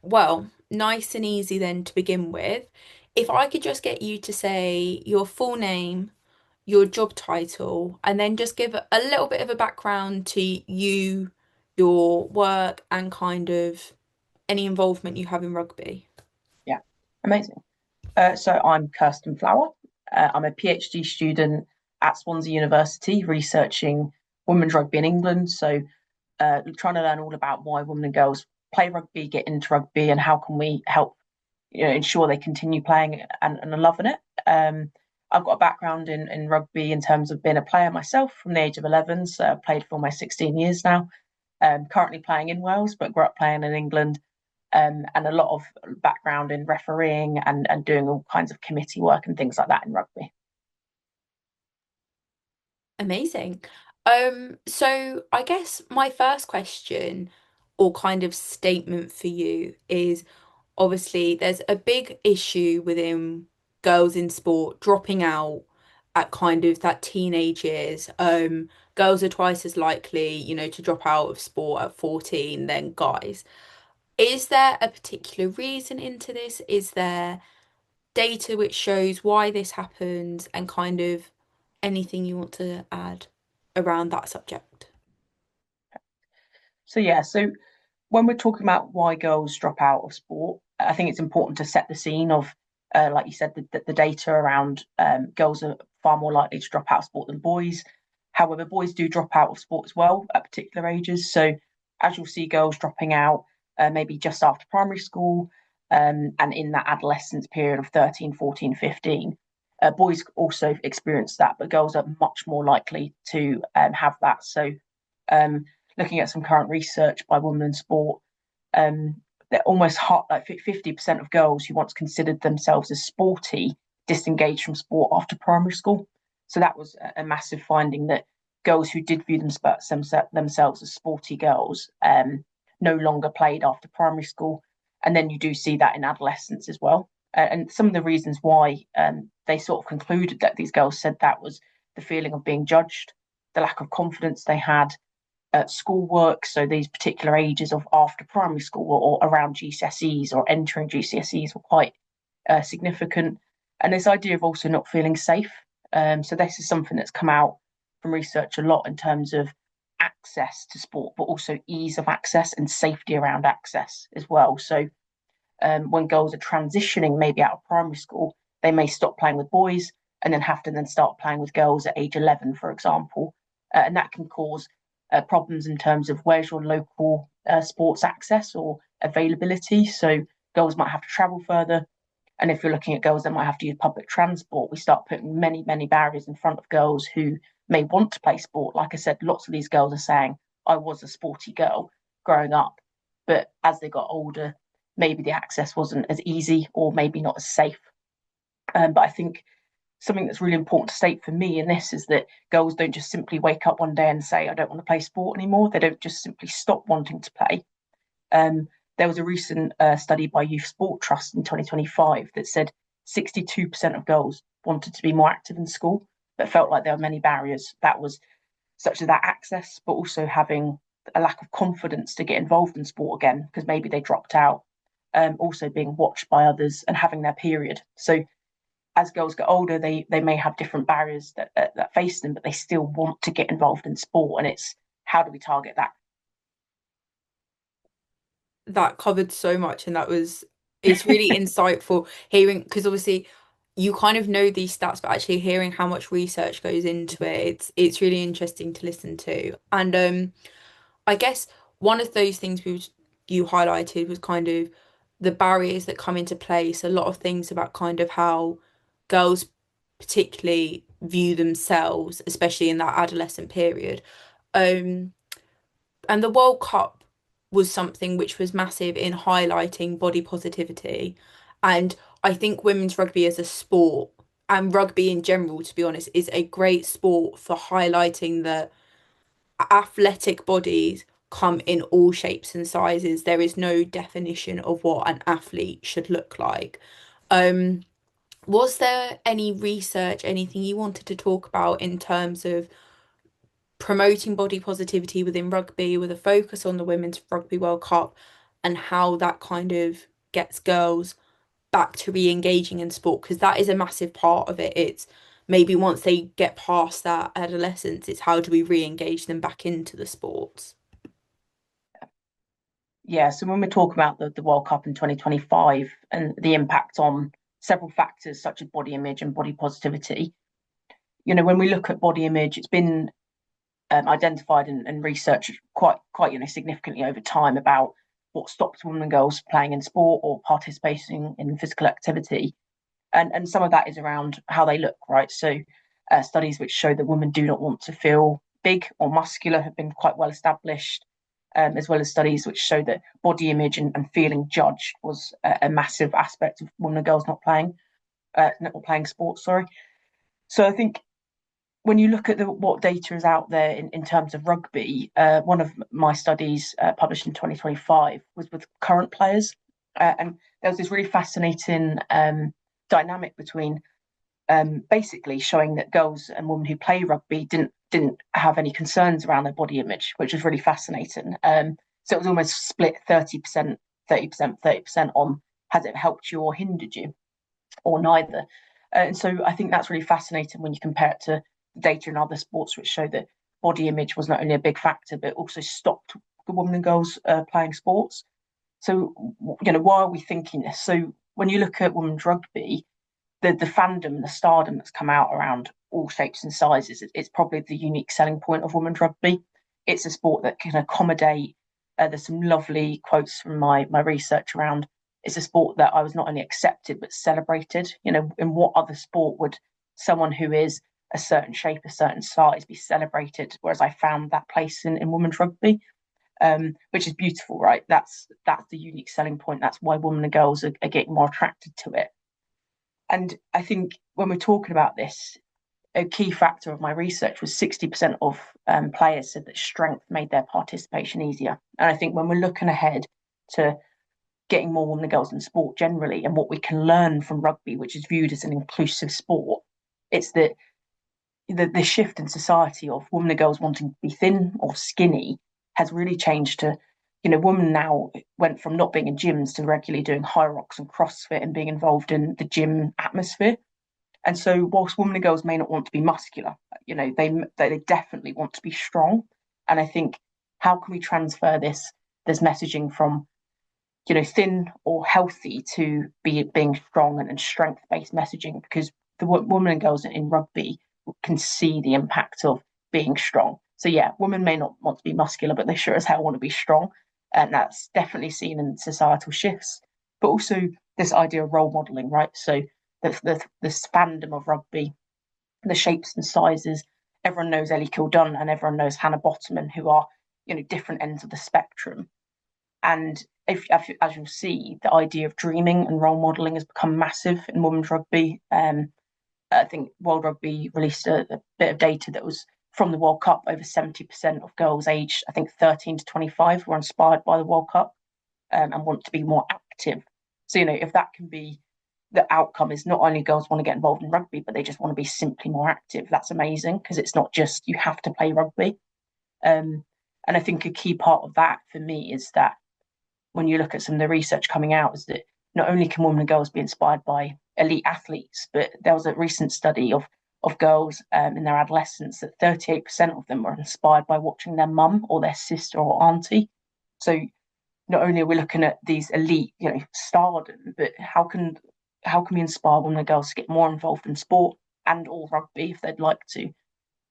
Well, nice and easy then to begin with. If I could just get you to say your full name, your job title, and then just give a little bit of a background to you, your work, and kind of any involvement you have in rugby. Yeah, amazing. So I'm Kirsten Flower. I'm a PhD student at Swansea University researching women's rugby in England. So trying to learn all about why women and girls play rugby, get into rugby, and how can we help ensure they continue playing and loving it. I've got a background in rugby in terms of being a player myself from the age of 11. So I've played for almost 16 years now. Currently playing in Wales, but grew up playing in England, and a lot of background in refereeing and doing all kinds of committee work and things like that in rugby. Amazing. So I guess my first question or kind of statement for you is obviously there's a big issue within girls in sport dropping out at kind of that teenage years. Girls are twice as likely, to drop out of sport at 14 than guys. Is there a particular reason into this? Is there data which shows why this happens and kind of anything you want to add around that subject? So when we're talking about why girls drop out of sport, I think it's important to set the scene of, like you said, the data around girls are far more likely to drop out of sport than boys. However, boys do drop out of sport as well at particular ages. So as you'll see, girls dropping out maybe just after primary school, and in that adolescence period of 13, 14, 15. Boys also experience that, but girls are much more likely to have that. So um, looking at some current research by Women in Sport, they're almost hot, like 50% of girls who once considered themselves as sporty disengaged from sport after primary school. So that was a massive finding that girls who did view themselves as sporty girls no longer played after primary school. And then you do see that in adolescence as well. And some of the reasons why they sort of concluded that these girls said that was the feeling of being judged, the lack of confidence they had, schoolwork, so these particular ages of after primary school or around GCSEs or entering GCSEs were quite significant. And this idea of also not feeling safe. So this is something that's come out from research a lot in terms of access to sport, but also ease of access and safety around access as well. So when girls are transitioning maybe out of primary school, they may stop playing with boys and then have to then start playing with girls at age 11, for example. And that can cause problems in terms of where's your local sports access or availability. So girls might have to travel further. And if you're looking at girls that might have to use public transport, we start putting many, many barriers in front of girls who may want to play sport. Like I said, lots of these girls are saying, I was a sporty girl growing up. But as they got older, maybe the access wasn't as easy or maybe not as safe. But I think something that's really important to state for me in this is that girls don't just simply wake up one day and say, I don't want to play sport anymore. They don't just simply stop wanting to play. Um, there was a recent study by Youth Sport Trust in 2025 that said 62% of girls wanted to be more active in school, but felt like there were many barriers. That was such as that access, but also having a lack of confidence to get involved in sport again because maybe they dropped out. Also being watched by others and having their period. So as girls get older, they may have different barriers that face them, but they still want to get involved in sport. And it's how do we target that? That covered so much, and it's really insightful hearing because obviously you kind of know these stats, but actually hearing how much research goes into it, it's really interesting to listen to. And I guess one of those things you highlighted was kind of the barriers that come into place, a lot of things about kind of how girls particularly view themselves, especially in that adolescent period. Um, and the World Cup was something which was massive in highlighting body positivity. And I think women's rugby as a sport and rugby in general, to be honest, is a great sport for highlighting that athletic bodies come in all shapes and sizes. There is no definition of what an athlete should look like. Um, was there any research, anything you wanted to talk about in terms of promoting body positivity within rugby with a focus on the Women's Rugby World Cup? and how that kind of gets girls back to re-engaging in sport, because that is a massive part of it. It's maybe once they get past that adolescence, it's how do we re-engage them back into the sports. Yeah, so when we talk about the World Cup in 2025 and the impact on several factors such as body image and body positivity, when we look at body image, it's been identified and researched quite significantly over time about what stops women and girls playing in sport or participating in physical activity, and some of that is around how they look, right? So studies which show that women do not want to feel big or muscular have been quite well established, as well as studies which show that body image and feeling judged was a massive aspect of women and girls not playing sports. Sorry. So I think when you look at what data is out there in terms of rugby, one of my studies published in 2025 was with current players. And there was this really fascinating dynamic between basically showing that girls and women who play rugby didn't have any concerns around their body image, which was really fascinating. So it was almost split 30%, 30%, 30% on has it helped you or hindered you, or neither. And so I think that's really fascinating when you compare it to data in other sports, which show that body image was not only a big factor, but also stopped the women and girls playing sports. So, why are we thinking this? So, when you look at women's rugby, the fandom, the stardom that's come out around all shapes and sizes, it's probably the unique selling point of women's rugby. It's a sport that can accommodate. There's some lovely quotes from my research around. It's a sport that I was not only accepted but celebrated. In what other sport would someone who is a certain shape, a certain size be celebrated? Whereas I found that place in women's rugby, which is beautiful, right? That's the unique selling point. That's why women and girls are getting more attracted to it. And I think when we're talking about this, a key factor of my research was 60% of players said that strength made their participation easier. And I think when we're looking ahead to getting more women and girls in sport generally and what we can learn from rugby, which is viewed as an inclusive sport, it's that the shift in society of women and girls wanting to be thin or skinny has really changed to, women now went from not being in gyms to regularly doing high rocks and CrossFit and being involved in the gym atmosphere. And so, whilst women and girls may not want to be muscular, they definitely want to be strong. And I think, how can we transfer this messaging from thin or healthy to being strong and strength based messaging? Because the women and girls in rugby can see the impact of being strong. So yeah, women may not want to be muscular, but they sure as hell want to be strong, and that's definitely seen in societal shifts. But also this idea of role modelling, right? So this fandom of rugby, the shapes and sizes. Everyone knows Ellie Kildunn and everyone knows Hannah Bottoman, who are different ends of the spectrum. And as you'll see, the idea of dreaming and role modelling has become massive in women's rugby. I think World Rugby released a bit of data that was from the World Cup. Over 70% of girls aged, I think, 13 to 25 were inspired by the World Cup, and want to be more active. So, if that can be the outcome is not only girls want to get involved in rugby, but they just want to be simply more active. That's amazing because it's not just you have to play rugby. And I think a key part of that for me is that when you look at some of the research coming out, is that not only can women and girls be inspired by elite athletes, but there was a recent study of girls in their adolescence that 38% of them were inspired by watching their mum or their sister or auntie. So not only are we looking at these elite, stardom, but how can we inspire women and girls to get more involved in sport and or rugby if they'd like to,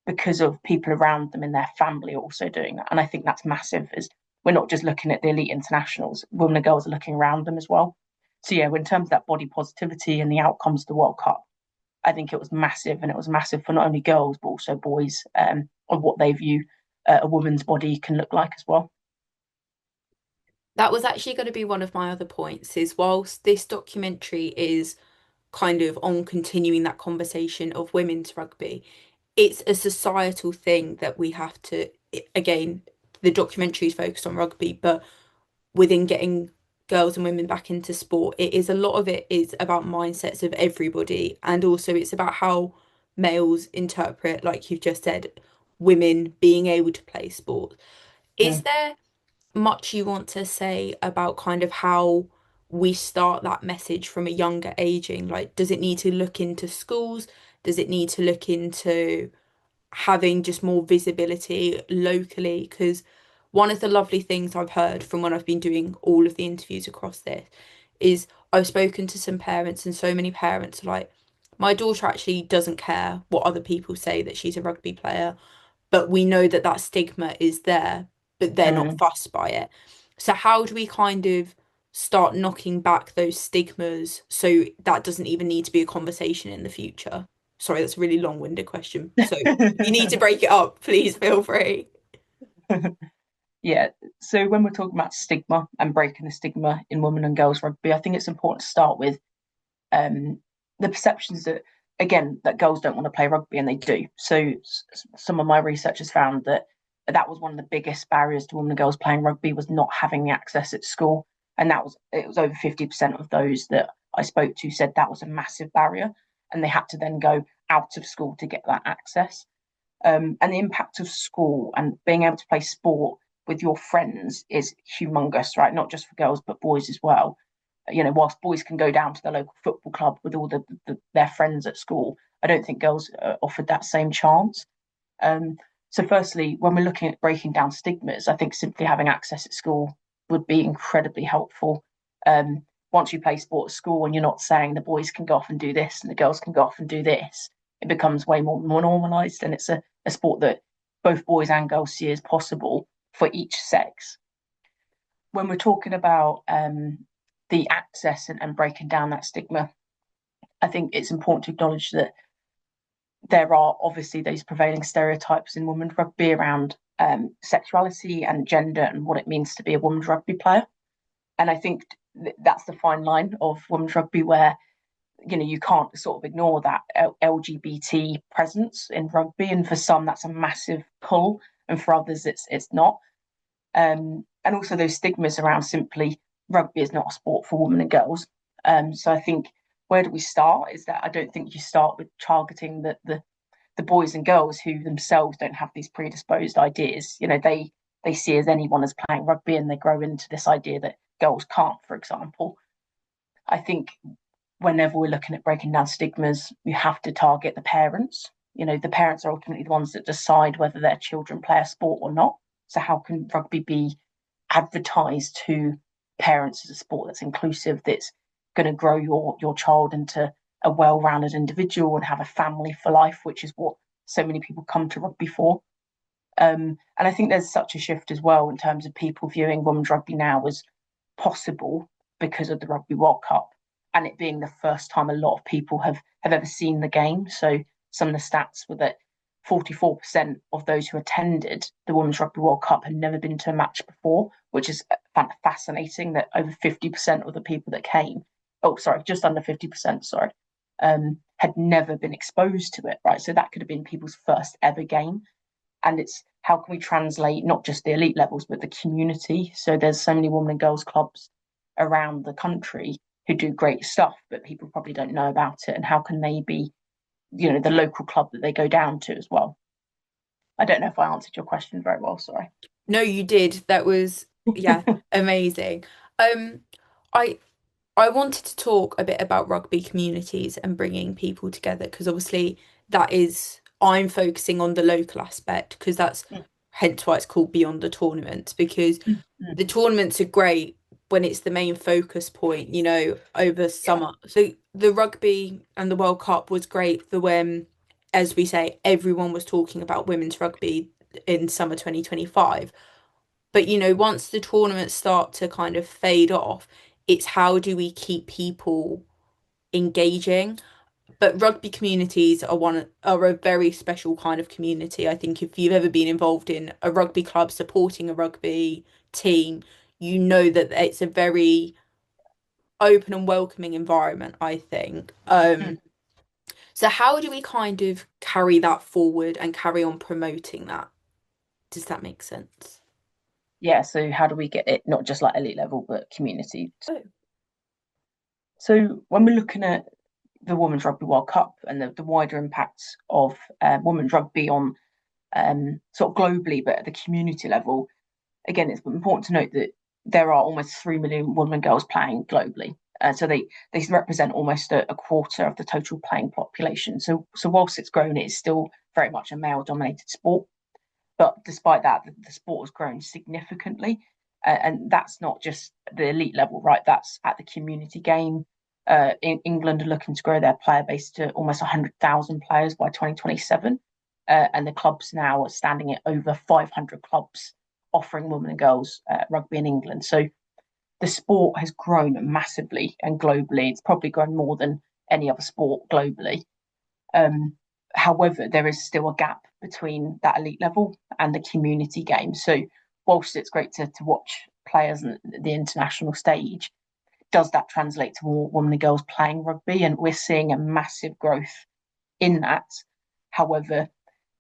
because of people around them in their family also doing that. And I think that's massive, as we're not just looking at the elite internationals, women and girls are looking around them as well. So yeah, in terms of that body positivity and the outcomes of the World Cup, I think it was massive, and it was massive for not only girls but also boys, of what they view a woman's body can look like as well. That was actually going to be one of my other points, is whilst this documentary is kind of on continuing that conversation of women's rugby, it's a societal thing that we have to, again, the documentary is focused on rugby, but within getting girls and women back into sport, it is a lot of it is about mindsets of everybody. And also it's about how males interpret, like you've just said, women being able to play sport. Is Mm. there much you want to say about kind of how we start that message from a younger aging? Like, does it need to look into schools? Does it need to look into having just more visibility locally? Because one of the lovely things I've heard from when I've been doing all of the interviews across this is I've spoken to some parents, and so many parents are like, my daughter actually doesn't care what other people say that she's a rugby player, but we know that that stigma is there, but they're not Mm. fussed by it. So how do we kind of start knocking back those stigmas so that doesn't even need to be a conversation in the future? Sorry, that's a really long-winded question. So if you need to break it up, please feel free. Yeah, so when we're talking about stigma and breaking the stigma in women and girls rugby, I think it's important to start with um, the perceptions that, again, that girls don't want to play rugby, and they do. So some of my research has found that that was one of the biggest barriers to women and girls playing rugby, was not having the access at school, and it was over 50% of those that I spoke to said that was a massive barrier, and they had to then go out of school to get that access. And the impact of school and being able to play sport with your friends is humongous, right? Not just for girls, but boys as well. You know, whilst boys can go down to the local football club with all their friends at school, I don't think girls are offered that same chance. Um, so, firstly, when we're looking at breaking down stigmas, I think simply having access at school would be incredibly helpful. Once you play sport at school and you're not saying the boys can go off and do this and the girls can go off and do this, it becomes way more normalised, and it's a sport that both boys and girls see as possible for each sex. When we're talking about the access and breaking down that stigma, I think it's important to acknowledge that there are obviously those prevailing stereotypes in women's rugby around sexuality and gender and what it means to be a women's rugby player. And I think that's the fine line of women's rugby where, you know, you can't sort of ignore that LGBT presence in rugby. And for some, that's a massive pull, and for others, it's not. And also those stigmas around simply rugby is not a sport for women and girls. So I think, where do we start? Is that I don't think you start with targeting the boys and girls who themselves don't have these predisposed ideas. You know, they see as anyone as playing rugby, and they grow into this idea that girls can't, for example. I think whenever we're looking at breaking down stigmas, you have to target the parents. You know, the parents are ultimately the ones that decide whether their children play a sport or not. So how can rugby be advertised to parents as a sport that's inclusive, that's going to grow your child into a well-rounded individual and have a family for life, which is what so many people come to rugby for. And I think there's such a shift as well in terms of people viewing women's rugby now as possible because of the Rugby World Cup, and it being the first time a lot of people have ever seen the game. So some of the stats were that 44% of those who attended the Women's Rugby World Cup had never been to a match before, which is fascinating, that over 50% of the people that came, oh, sorry, just under 50%, sorry, had never been exposed to it, right? So that could have been people's first ever game. And it's how can we translate not just the elite levels, but the community? So there's so many women and girls clubs around the country who do great stuff, but people probably don't know about it. And how can they be, you know, the local club that they go down to as well? I don't know if I answered your question very well. Sorry. No, you did. That was, yeah, amazing. Um, I I wanted to talk a bit about rugby communities and bringing people together because obviously I'm focusing on the local aspect because that's Mm, hence why it's called Beyond the Tournament, because mm, mm. the tournaments are great when it's the main focus point, over Yeah. summer. So the rugby and the World Cup was great for when, as we say, everyone was talking about women's rugby in summer 2025. But once the tournaments start to kind of fade off, it's how do we keep people engaging? But rugby communities are a very special kind of community. I think if you've ever been involved in a rugby club supporting a rugby team, you know that it's a very open and welcoming environment, I think. Mm. So how do we kind of carry that forward and carry on promoting that? Does that make sense? Yeah. So how do we get it not just like elite level, but community? Oh. So when we're looking at the Women's Rugby World Cup and the wider impacts of women's rugby on sort of globally, but at the community level, again, it's important to note that there are almost 3 million women and girls playing globally. So they represent almost a quarter of the total playing population. So whilst it's grown, it's still very much a male dominated sport. But despite that, the sport has grown significantly. And that's not just the elite level, right? That's at the community game. In England are looking to grow their player base to almost 100,000 players by 2027. And the clubs now are standing at over 500 clubs offering women and girls rugby in England. So the sport has grown massively and globally. It's probably grown more than any other sport globally. Um, However, there is still a gap between that elite level and the community game. So, whilst it's great to watch players on the international stage, does that translate to more women and girls playing rugby? And we're seeing a massive growth in that. However,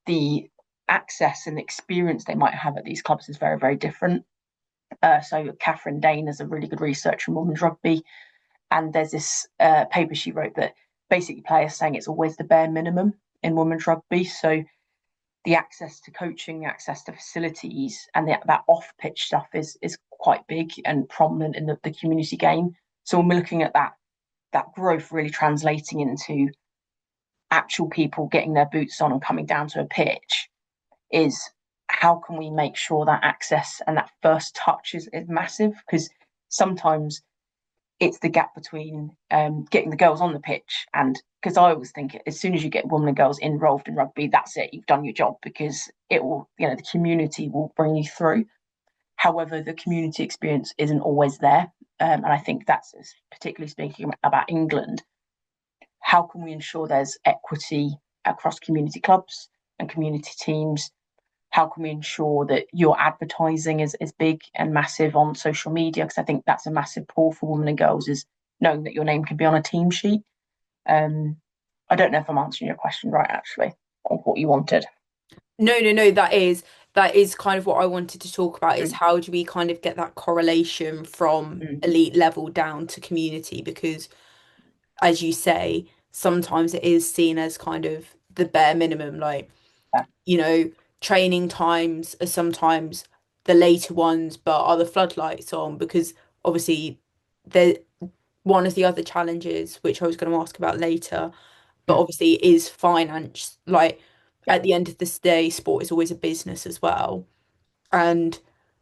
the access and experience they might have at these clubs is very, very different. So, Catherine Dane is a really good researcher in women's rugby, and there's this paper she wrote that basically players saying it's always the bare minimum in women's rugby. So the access to coaching, the access to facilities, and that off pitch stuff is quite big and prominent in the community game. So when we're looking at that growth really translating into actual people getting their boots on and coming down to a pitch, is how can we make sure that access and that first touch is massive? Because sometimes it's the gap between getting the girls on the pitch, and because I always think as soon as you get women and girls involved in rugby, that's it, you've done your job, because it will, the community will bring you through. However, the community experience isn't always there, and I think that's, particularly speaking about England, how can we ensure there's equity across community clubs and community teams? How can we ensure that your advertising is big and massive on social media? Because I think that's a massive pull for women and girls, is knowing that your name can be on a team sheet. Um, I don't know if I'm answering your question right, actually, or what you wanted. No, no, no, that is kind of what I wanted to talk about, is Mm, how do we kind of get that correlation from mm, elite level down to community? Because as you say, sometimes it is seen as kind of the bare minimum, like, yeah, you know, training times are sometimes the later ones, but are the floodlights on? Because obviously the one of the other challenges, which I was going to ask about later, but mm, obviously is finance. Like, yeah, at the end of this day, sport is always a business as well, and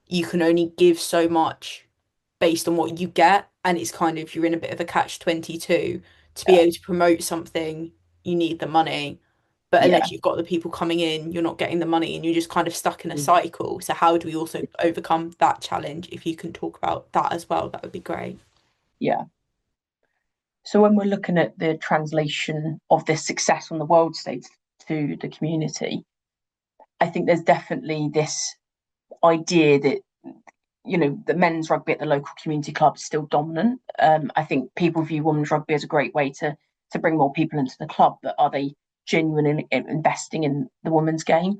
you can only give so much based on what you get, and it's kind of, you're in a bit of a catch 22. To be yeah, able to promote something, you need the money, but yeah. unless you've got the people coming in, you're not getting the money, and you're just kind of stuck in a Mm, cycle. So how do we also overcome that challenge? If you can talk about that as well, that would be great. yeah. So when we're looking at the translation of this success on the world stage to the community, I think there's definitely this idea that the men's rugby at the local community club is still dominant. I think people view women's rugby as a great way to bring more people into the club, but are they genuinely investing in the women's game?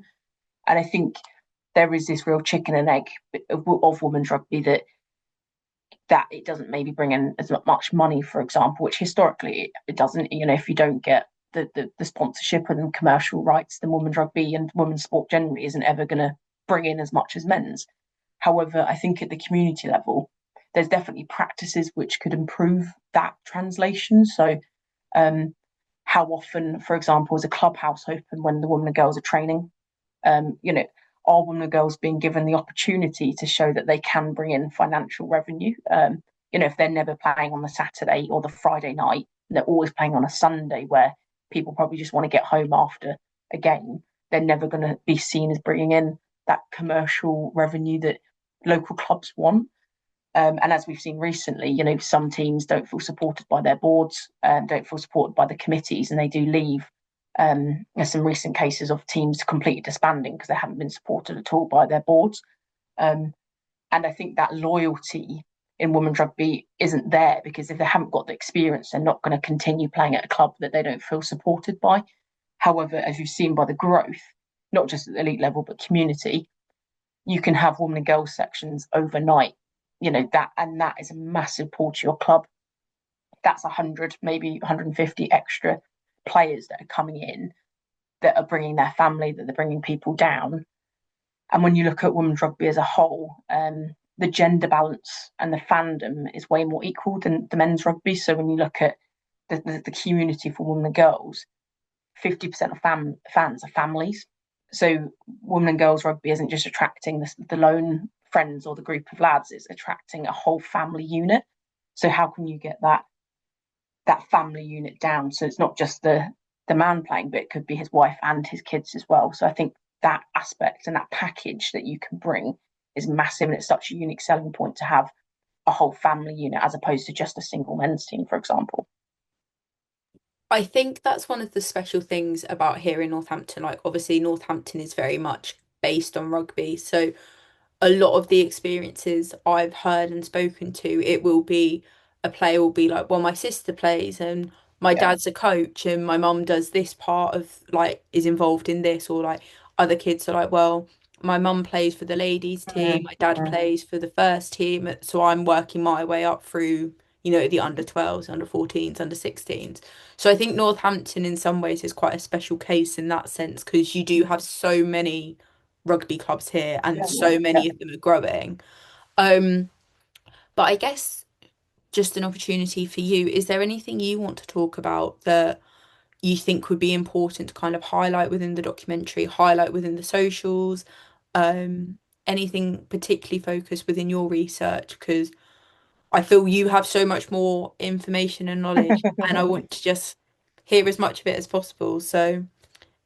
And I think there is this real chicken and egg of women's rugby, that it doesn't maybe bring in as much money, for example, which historically it doesn't. If you don't get the sponsorship and commercial rights, then women's rugby and women's sport generally isn't ever going to bring in as much as men's. However, I think at the community level, there's definitely practices which could improve that translation. So, um, how often, for example, is a clubhouse open when the women and girls are training? Um, you know, are women and girls being given the opportunity to show that they can bring in financial revenue? If they're never playing on the Saturday or the Friday night, and they're always playing on a Sunday where people probably just want to get home after a game, they're never going to be seen as bringing in that commercial revenue that local clubs want. And as we've seen recently, some teams don't feel supported by their boards, don't feel supported by the committees, and they do leave. There's some recent cases of teams completely disbanding because they haven't been supported at all by their boards. Um, and I think that loyalty in women's rugby isn't there, because if they haven't got the experience, they're not going to continue playing at a club that they don't feel supported by. However, as you've seen by the growth, not just at the elite level, but community, you can have women and girls sections overnight. That is a massive pull to your club. That's 100, maybe 150 extra players that are coming in, that are bringing their family, that they're bringing people down. And when you look at women's rugby as a whole, the gender balance and the fandom is way more equal than the men's rugby. So when you look at the community for women and girls, 50% of fans are families. So women and girls rugby isn't just attracting the lone friends or the group of lads, it's attracting a whole family unit. So how can you get that family unit down? So it's not just the man playing, but it could be his wife and his kids as well. So I think that aspect and that package that you can bring is massive, and it's such a unique selling point to have a whole family unit as opposed to just a single men's team, for example. I think that's one of the special things about here in Northampton. Like, obviously, Northampton is very much based on rugby. So, a lot of the experiences I've heard and spoken to, it will be a player will be like, well, my sister plays and my Yeah. dad's a coach and my mum does this part of like is involved in this, or like other kids are like, well, my mum plays for the ladies team, my dad Mm-hmm. plays for the first team, so I'm working my way up through, the under 12s, under 14s, under 16s. So I think Northampton in some ways is quite a special case in that sense because you do have so many rugby clubs here and Yeah, so yeah. many of them are growing. Um, but I guess just an opportunity for you. Is there anything you want to talk about that you think would be important to kind of highlight within the documentary, highlight within the socials? Um, Anything particularly focused within your research? Because I feel you have so much more information and knowledge, and I want to just hear as much of it as possible. So,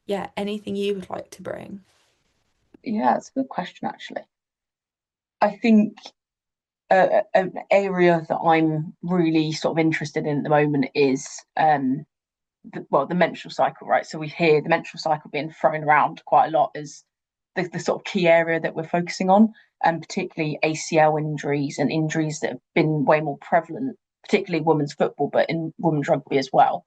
yeah, anything you would like to bring? Yeah, it's a good question, actually. I think an area that I'm really sort of interested in at the moment is the menstrual cycle, right? So we hear the menstrual cycle being thrown around quite a lot as the sort of key area that we're focusing on, and particularly ACL injuries and injuries that have been way more prevalent, particularly women's football, but in women's rugby as well.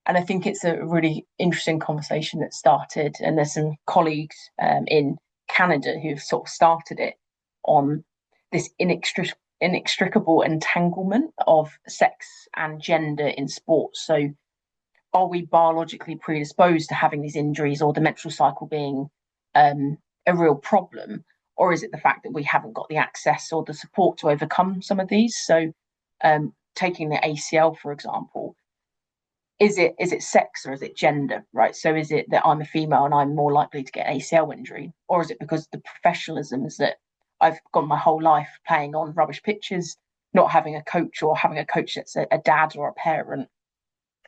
And I think it's a really interesting conversation that started, and there's some colleagues in Canada who've sort of started it on this inextricable entanglement of sex and gender in sports. So are we biologically predisposed to having these injuries or the menstrual cycle being a real problem? Or is it the fact that we haven't got the access or the support to overcome some of these? So, taking the ACL, for example, is it sex or is it gender, right? So, is it that I'm a female and I'm more likely to get an ACL injury? Or is it because the professionalism is that I've gone my whole life playing on rubbish pitches, not having a coach or having a coach that's a dad or a parent,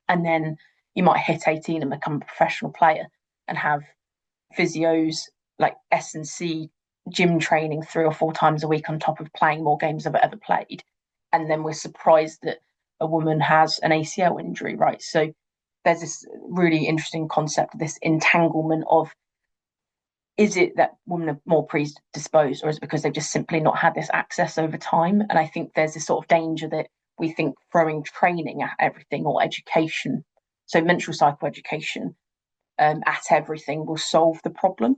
and then you might hit 18 and become a professional player and have physios like S&C gym training 3 or 4 times a week on top of playing more games I've ever played. And then we're surprised that a woman has an ACL injury, right? So there's this really interesting concept of this entanglement of, is it that women are more predisposed, or is it because they've just simply not had this access over time? And I think there's this sort of danger that we think throwing training at everything or education, so menstrual cycle education, at everything will solve the problem.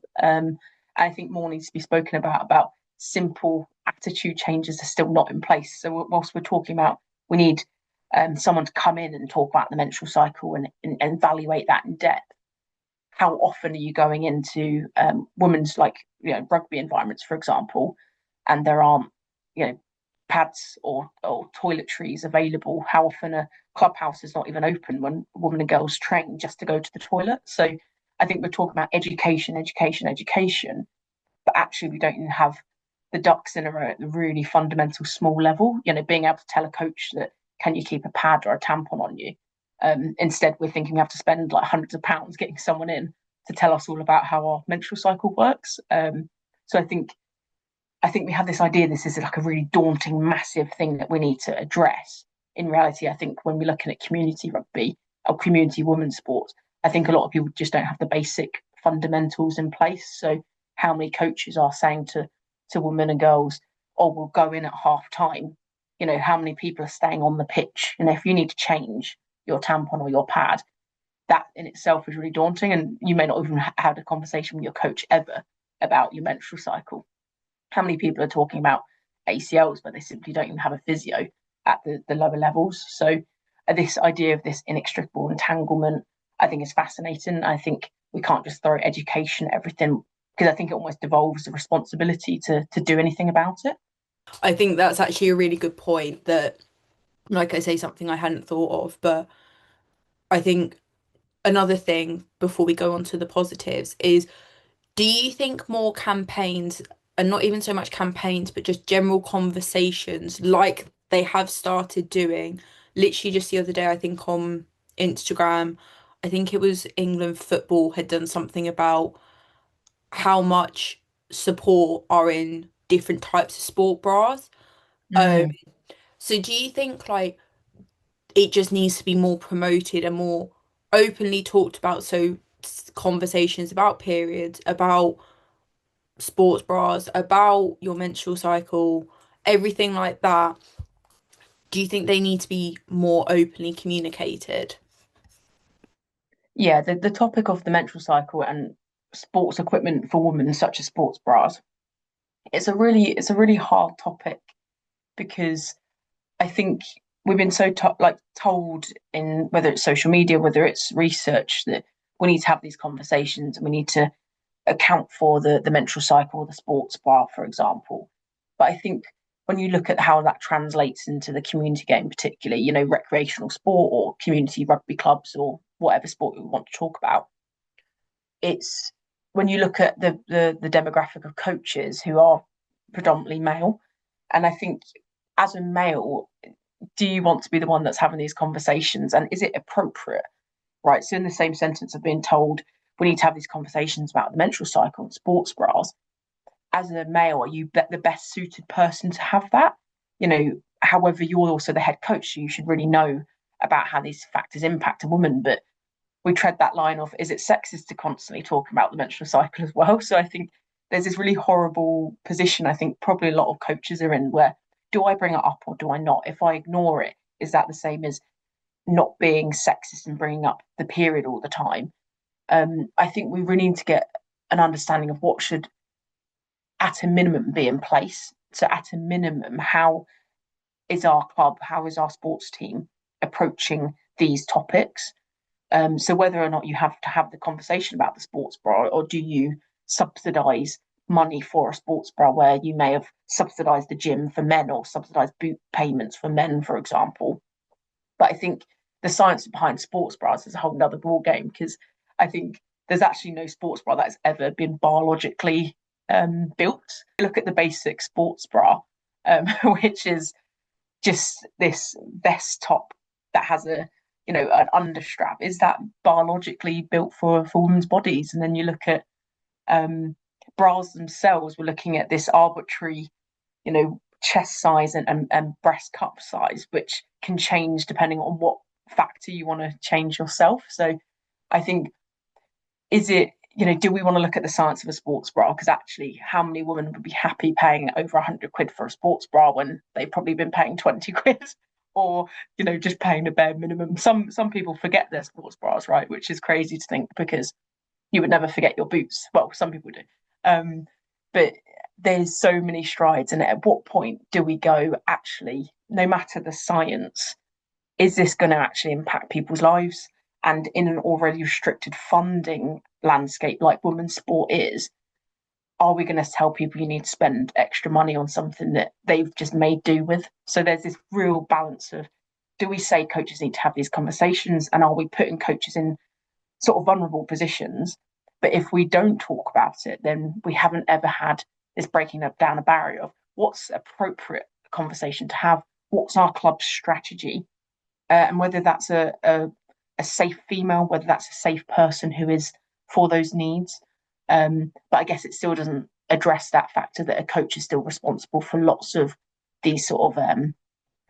I think more needs to be spoken about simple attitude changes are still not in place. So whilst we're talking about we need someone to come in and talk about the menstrual cycle and evaluate that in depth, how often are you going into women's like rugby environments, for example, and there aren't pads or toiletries available? How often a clubhouse is not even open when women and girls train just to go to the toilet? So I think we're talking about education, education, education, but actually we don't even have the ducks in a row at the really fundamental small level. Being able to tell a coach that, can you keep a pad or a tampon on you? Instead, we're thinking we have to spend like hundreds of pounds getting someone in to tell us all about how our menstrual cycle works. So I think we have this idea this is like a really daunting, massive thing that we need to address. In reality, I think when we're looking at community rugby or community women's sports, I think a lot of people just don't have the basic fundamentals in place. So how many coaches are saying to women and girls, "Oh, we'll go in at half time." How many people are staying on the pitch? And if you need to change your tampon or your pad, that in itself is really daunting. And you may not even have had a conversation with your coach ever about your menstrual cycle. How many people are talking about ACLs, but they simply don't even have a physio at the lower levels? So this idea of this inextricable entanglement, I think, is fascinating. I think we can't just throw education at everything. because I think it almost devolves the responsibility to do anything about it. I think that's actually a really good point that, like I say, something I hadn't thought of, but I think another thing before we go on to the positives is, do you think more campaigns, and not even so much campaigns, but just general conversations like they have started doing, literally just the other day, I think on Instagram, I think it was England football had done something about how much support are in different types of sport bras. Um, Mm. so do you think like it just needs to be more promoted and more openly talked about? So conversations about periods, about sports bras, about your menstrual cycle, everything like that. Do you think they need to be more openly communicated? Yeah, the topic of the menstrual cycle and sports equipment for women, such as sports bras, it's a really hard topic because I think we've been so told in whether it's social media, whether it's research, that we need to have these conversations and we need to account for the menstrual cycle, the sports bra, for example. But I think when you look at how that translates into the community game, particularly, recreational sport or community rugby clubs or whatever sport we want to talk about, it's when you look at the demographic of coaches who are predominantly male, and I think as a male, do you want to be the one that's having these conversations, and is it appropriate? Right. So in the same sentence of being told we need to have these conversations about the menstrual cycle and sports bras, as a male, are you the best suited person to have that? However, you're also the head coach, so you should really know about how these factors impact a woman. But we tread that line of, is it sexist to constantly talk about the menstrual cycle as well? So I think there's this really horrible position I think probably a lot of coaches are in, where do I bring it up or do I not? If I ignore it, is that the same as not being sexist and bringing up the period all the time? I think we really need to get an understanding of what should, at a minimum, be in place. So, at a minimum, how is our club, how is our sports team approaching these topics? So, whether or not you have to have the conversation about the sports bra, or do you subsidise money for a sports bra where you may have subsidised the gym for men or subsidised boot payments for men, for example? But I think the science behind sports bras is a whole nother ball game, because I think there's actually no sports bra that's ever been biologically built. Look at the basic sports bra, which is just this vest top that has an understrap. Is that biologically built for women's bodies? And then you look at bras themselves. We're looking at this arbitrary, chest size and breast cup size, which can change depending on what factor you want to change yourself. So I think, is it, do we want to look at the science of a sports bra? Because actually, how many women would be happy paying over 100 quid for a sports bra when they've probably been paying 20 quid? Or, just paying the bare minimum. Some people forget their sports bras, right? Which is crazy to think, because you would never forget your boots. Well, some people do. But there's so many strides. And at what point do we go, actually, no matter the science, is this going to actually impact people's lives? And in an already restricted funding landscape like women's sport is, are we going to tell people you need to spend extra money on something that they've just made do with? So there's this real balance of, do we say coaches need to have these conversations, and are we putting coaches in sort of vulnerable positions? But if we don't talk about it, then we haven't ever had this breaking down a barrier of what's appropriate conversation to have, what's our club's strategy, and whether that's a safe female, whether that's a safe person who is for those needs. But I guess it still doesn't address that factor that a coach is still responsible for lots of these sort of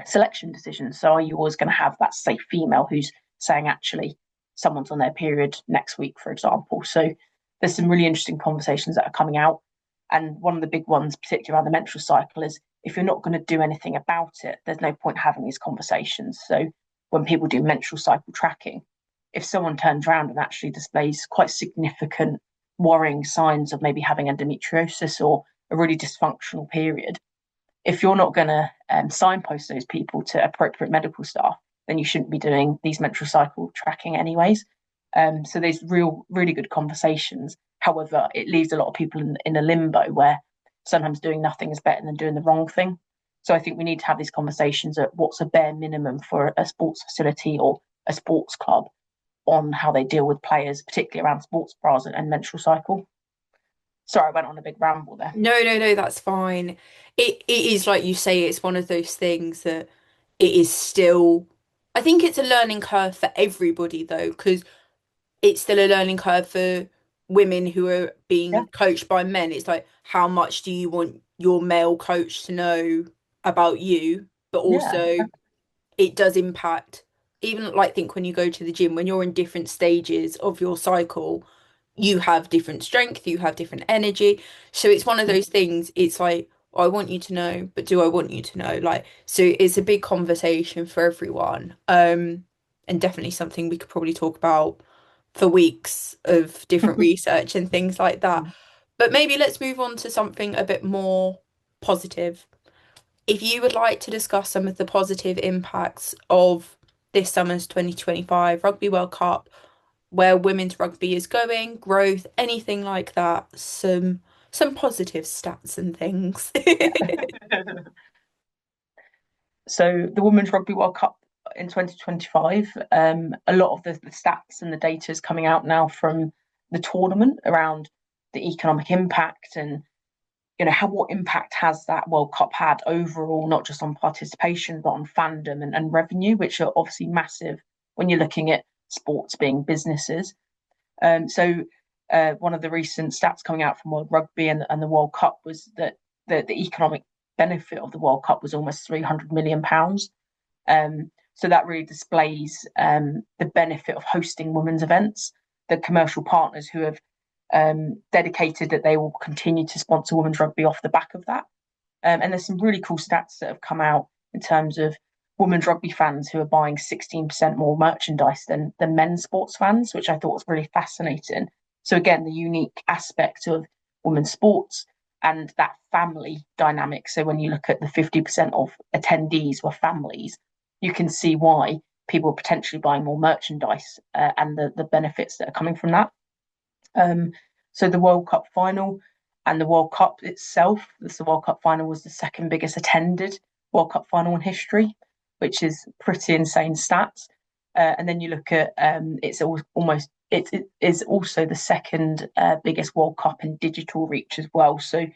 selection decisions. So are you always going to have that safe female who's saying, actually, someone's on their period next week, for example? So there's some really interesting conversations that are coming out. And one of the big ones, particularly around the menstrual cycle, is if you're not going to do anything about it, there's no point having these conversations. So when people do menstrual cycle tracking, if someone turns around and actually displays quite significant worrying signs of maybe having endometriosis or a really dysfunctional period, if you're not going to signpost those people to appropriate medical staff, then you shouldn't be doing these menstrual cycle tracking anyways. So there's really good conversations However, it leaves a lot of people in a limbo where sometimes doing nothing is better than doing the wrong thing. So I think we need to have these conversations at what's a bare minimum for a sports facility or a sports club on how they deal with players, particularly around sports bras and menstrual cycle. Sorry, I went on a big ramble there. No, no, no, that's fine. It is like you say, it's one of those things that it is still, I think it's a learning curve for everybody though, because it's still a learning curve for women who are Yeah, being coached by men. It's like, how much do you want your male coach to know about you? But yeah, also, it does impact, even like think when you go to the gym, when you're in different stages of your cycle, you have different strength, you have different energy. So it's one of those things, it's like, "Oh, I want you to know, but do I want you to know?" Like, so it's a big conversation for everyone. And definitely something we could probably talk about for weeks of different research and things like that. But maybe let's move on to something a bit more positive. If you would like to discuss some of the positive impacts of this summer's 2025 Rugby World Cup, where women's rugby is going, growth, anything like that, some positive stats and things. yeah. So the Women's Rugby World Cup in 2025, a lot of the stats and the data is coming out now from the tournament around the economic impact and how what impact has that World Cup had overall, not just on participation but on fandom and revenue, which are obviously massive when you're looking at sports being businesses. One of the recent stats coming out from World Rugby and the World Cup was that the economic benefit of the World Cup was almost £300 million. So that really displays the benefit of hosting women's events. The commercial partners who have dedicated that they will continue to sponsor women's rugby off the back of that. And there's some really cool stats that have come out in terms of women's rugby fans who are buying 16% more merchandise than men's sports fans, which I thought was really fascinating. So again, the unique aspect of women's sports and that family dynamic. So when you look at the 50% of attendees were families, you can see why people are potentially buying more merchandise and the benefits that are coming from that. Um, so the World Cup final and the World Cup itself, the World Cup final was the second biggest attended World Cup final in history, which is pretty insane stats. And then you look at it's almost it is also the second biggest World Cup in digital reach as well. So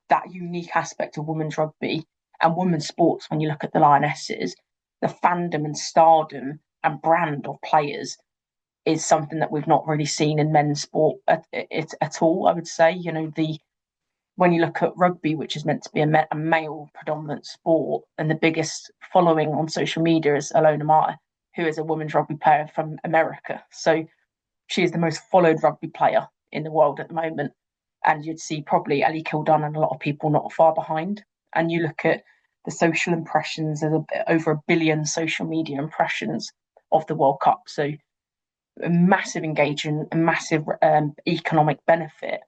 that unique aspect of women's rugby and women's sports, when you look at the Lionesses, the fandom and stardom and brand of players is something that we've not really seen in men's sport at all. I would say, the when you look at rugby, which is meant to be a male predominant sport, and the biggest following on social media is Alona Mata, who is a women's rugby player from America. So she is the most followed rugby player in the world at the moment. And you'd see probably Ellie Kildown and a lot of people not far behind. And you look at the social impressions, there's over 1 billion social media impressions of the World Cup. So a massive engagement, a massive economic benefit.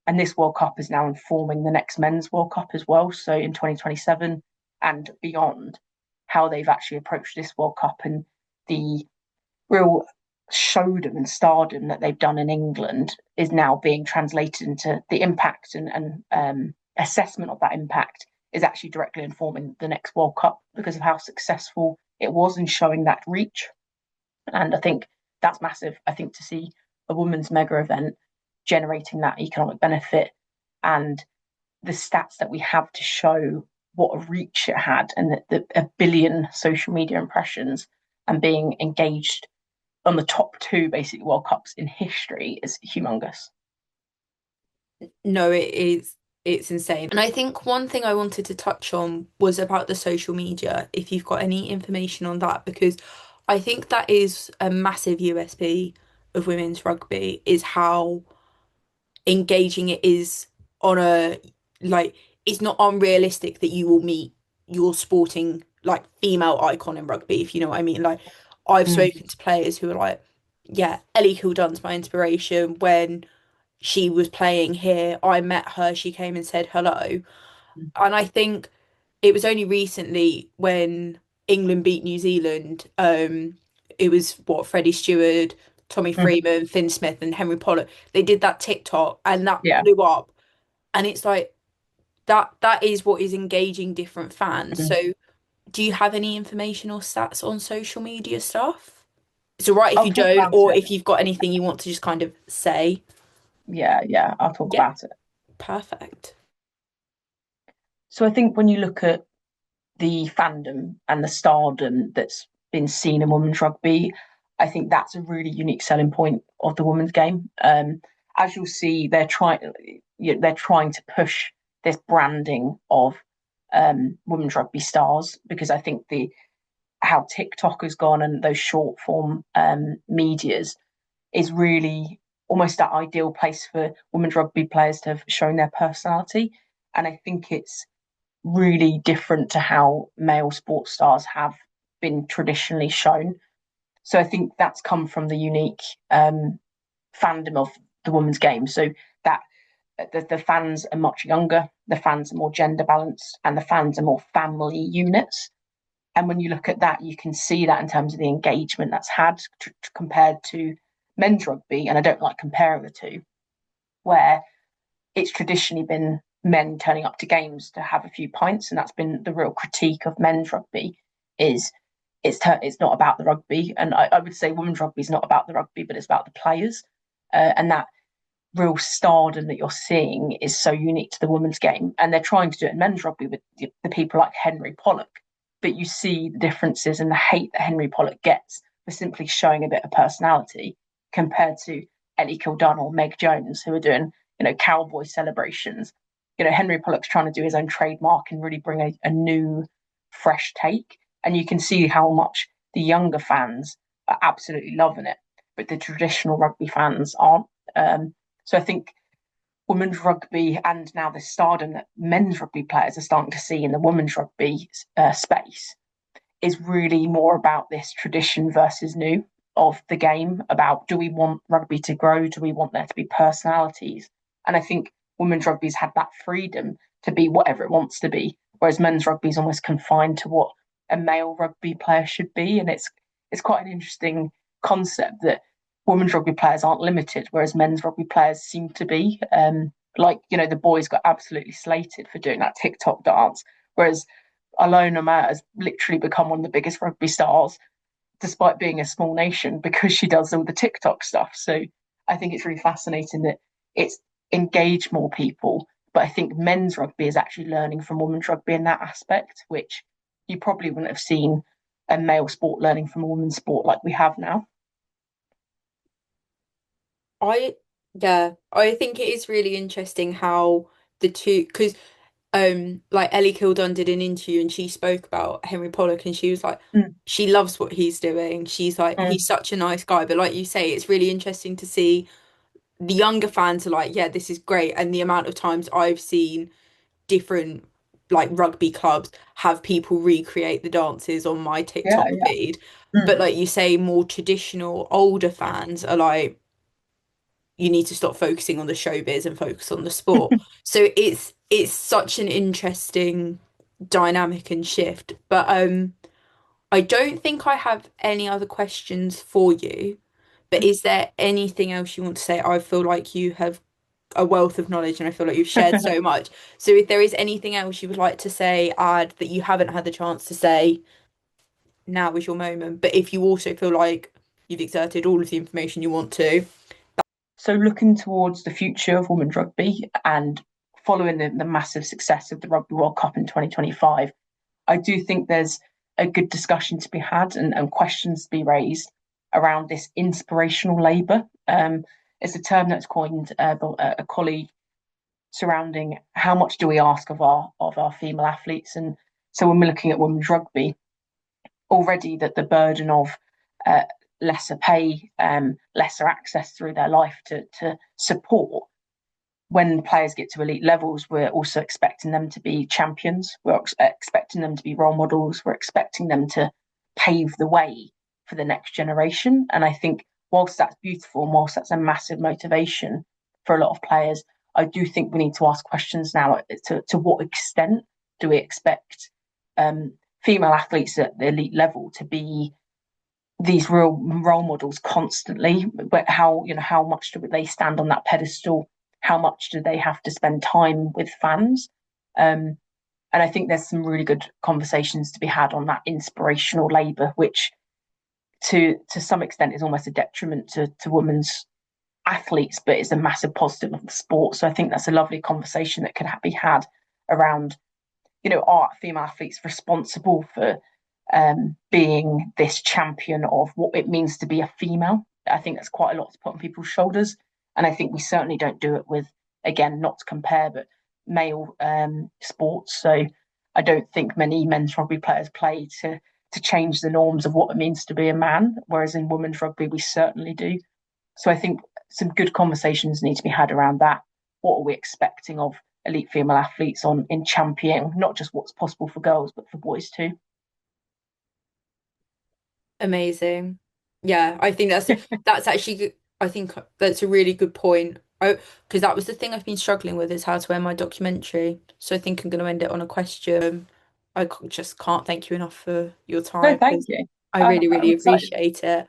And this World Cup is now informing the next men's World Cup as well. So in 2027 and beyond, how they've actually approached this World Cup and the real showdom and stardom that they've done in England is now being translated into the impact and assessment of that impact is actually directly informing the next World Cup because of how successful it was in showing that reach. And I think that's massive. I think to see a women's mega event generating that economic benefit and the stats that we have to show what a reach it had and the 1 billion social media impressions and being engaged on the top two basically World Cups in history is humongous. No, it's insane. And I think one thing I wanted to touch on was about the social media, if you've got any information on that, because I think that is a massive USP of women's rugby, is how engaging it is on a like it's not unrealistic that you will meet your sporting like female icon in rugby, if you know what I mean. Like I've Mm. spoken to players who are like, yeah, Ellie Kildunn's my inspiration. When she was playing here, I met her, she came and said hello. And I think it was only recently when England beat New Zealand, it was what Freddie Stewart, Tommy Mm. Freeman, Finn Smith, and Henry Pollock. They did that TikTok and that Yeah. blew up. And it's like that is what is engaging different fans. Mm. So do you have any information or stats on social media stuff? It's all right if I'll you talk don't, about or it. if you've got anything you want to just kind of say. Yeah, yeah, I'll talk Yeah, about it. perfect. So I think when you look at the fandom and the stardom that's been seen in women's rugby, I think that's a really unique selling point of the women's game. As you'll see, they're trying to push this branding of women's rugby stars, because I think the how TikTok has gone and those short form medias is really almost that ideal place for women's rugby players to have shown their personality. And I think it's really different to how male sports stars have been traditionally shown. So I think that's come from the unique fandom of the women's game. So that the fans are much younger, the fans are more gender balanced, and the fans are more family units. And when you look at that, you can see that in terms of the engagement that's had compared to men's rugby. And I don't like comparing the two, where it's traditionally been men turning up to games to have a few pints, and that's been the real critique of men's rugby. Is it's not about the rugby, and I would say women's rugby is not about the rugby, but it's about the players, and that real stardom that you're seeing is so unique to the women's game. And they're trying to do it in men's rugby with the people like Henry Pollock, but you see the differences and the hate that Henry Pollock gets for simply showing a bit of personality compared to Ellie Kildunn or Meg Jones, who are doing, cowboy celebrations. Henry Pollock's trying to do his own trademark and really bring a new, fresh take. And you can see how much the younger fans are absolutely loving it, but the traditional rugby fans aren't. So I think women's rugby and now the stardom that men's rugby players are starting to see in the women's rugby space is really more about this tradition versus new of the game, about, do we want rugby to grow? Do we want there to be personalities? And I think women's rugby's had that freedom to be whatever it wants to be, whereas men's rugby is almost confined to what a male rugby player should be. And it's quite an interesting concept that women's rugby players aren't limited, whereas men's rugby players seem to be. The boys got absolutely slated for doing that TikTok dance, whereas Alona Matt has literally become one of the biggest rugby stars, despite being a small nation, because she does all the TikTok stuff. So I think it's really fascinating that it's engaged more people. But I think men's rugby is actually learning from women's rugby in that aspect, which you probably wouldn't have seen a male sport learning from a women's sport like we have now. I yeah, I think it is really interesting how the two, because like Ellie Kildunn did an interview and she spoke about Henry Pollock and she was like, Mm, she loves what he's doing. She's like, mm, he's such a nice guy. But like you say, it's really interesting to see the younger fans are like, yeah, this is great. And the amount of times I've seen different like rugby clubs have people recreate the dances on my yeah, TikTok yeah. feed. Mm. But like you say, more traditional older fans are like, you need to stop focusing on the showbiz and focus on the sport. So it's such an interesting dynamic and shift. But I don't think I have any other questions for you. But is there anything else you want to say? I feel like you have a wealth of knowledge and I feel like you've shared so much. So if there is anything else you would like to say, add that you haven't had the chance to say, now is your moment. But if you also feel like you've exerted all of the information you want to, So looking towards the future of women's rugby and following the massive success of the Rugby World Cup in 2025, I do think there's a good discussion to be had and questions to be raised around this inspirational labour. It's a term that's coined by a colleague surrounding how much do we ask of our female athletes. And so when we're looking at women's rugby, already that the burden of uh, lesser pay, lesser access through their life to support, when players get to elite levels, we're also expecting them to be champions. We're expecting them to be role models. We're expecting them to pave the way for the next generation. And I think whilst that's beautiful and whilst that's a massive motivation for a lot of players, I do think we need to ask questions now to what extent do we expect female athletes at the elite level to be these real role models constantly, but how, how much do they stand on that pedestal? How much do they have to spend time with fans? And I think there's some really good conversations to be had on that inspirational labour, which to some extent is almost a detriment to women's athletes, but it's a massive positive of the sport. So I think that's a lovely conversation that could be had around, are female athletes responsible for being this champion of what it means to be a female? I think that's quite a lot to put on people's shoulders. And I think we certainly don't do it with, again, not to compare, but male sports. So I don't think many men's rugby players play to change the norms of what it means to be a man, whereas in women's rugby, we certainly do. So I think some good conversations need to be had around that. What are we expecting of elite female athletes on in championing not just what's possible for girls, but for boys too? Amazing. Yeah, I think that's actually I think that's a really good point. Because that was the thing I've been struggling with is how to end my documentary. So I think I'm going to end it on a question. Just can't thank you enough for your No, time thank because you. I really, I'm really excited. appreciate it.